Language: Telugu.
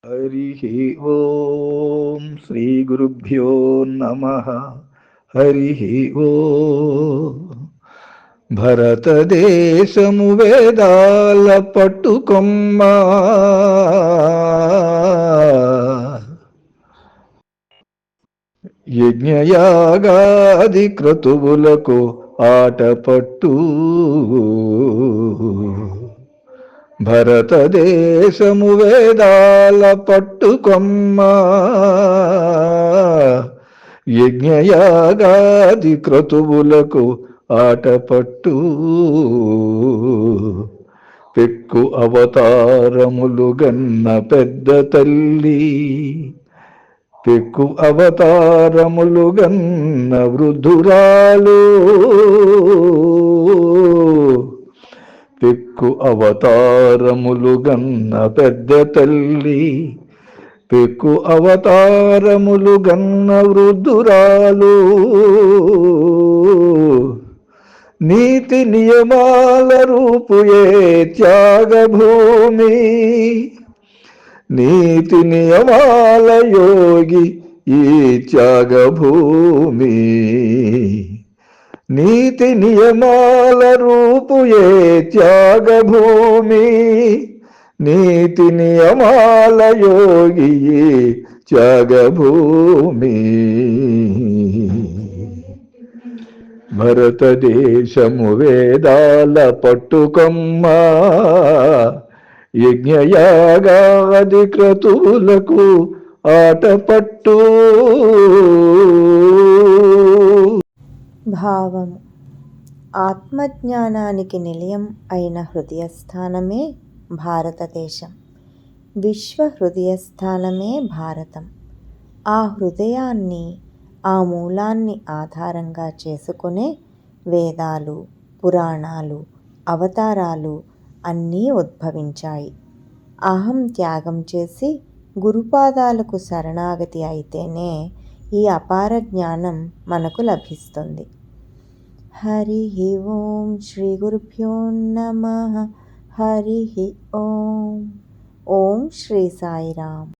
హరి ఓం శ్రీ గురుభ్యో నమః. హరి ఓం. భరతదేశము వేదాల పట్టుకొమ్మ, యజ్ఞయాగాది క్రతువులకు ఆటపట్టు. భరతదేశము వేదాల పట్టుకొమ్మ, యజ్ఞయాగాది క్రతువులకు ఆటపట్టు. పెక్కు అవతారములు గన్న పెద్ద తల్లి, పెక్కు అవతారములు గన్న వృద్ధురాలు, పెక్కు అవతారములు గన్న పెద్ద తల్లి, పెక్కు అవతారములు గన్న వృద్ధురాలు. నీతి నియమాల రూపుయే త్యాగభూమి, నీతి నియమాల యోగి ఈ త్యాగభూమి. నీతి నియమాల రూపుయే త్యాగభూమి, నీతి నియమాల యోగి త్యాగభూమి. భరతదేశము వేదాల పట్టుకొమ్మ, యజ్ఞయాగాది క్రతువులకు ఆటపట్టు. భావము. ఆత్మజ్ఞానానికి నిలయం అయిన హృదయస్థానమే భారతదేశం. విశ్వ హృదయస్థానమే భారతం. ఆ హృదయాన్ని, ఆ మూలాన్ని ఆధారంగా చేసుకునే వేదాలు, పురాణాలు, అవతారాలు అన్నీ ఉద్భవించాయి. అహం త్యాగం చేసి గురుపాదాలకు శరణాగతి అయితేనే ఈ అపార జ్ఞానం మనకు లభిస్తుంది. హరి ఓం. శ్రీ గురుభ్యో నమః. హరి ఓం. ఓం శ్రీ సాయిరామ్.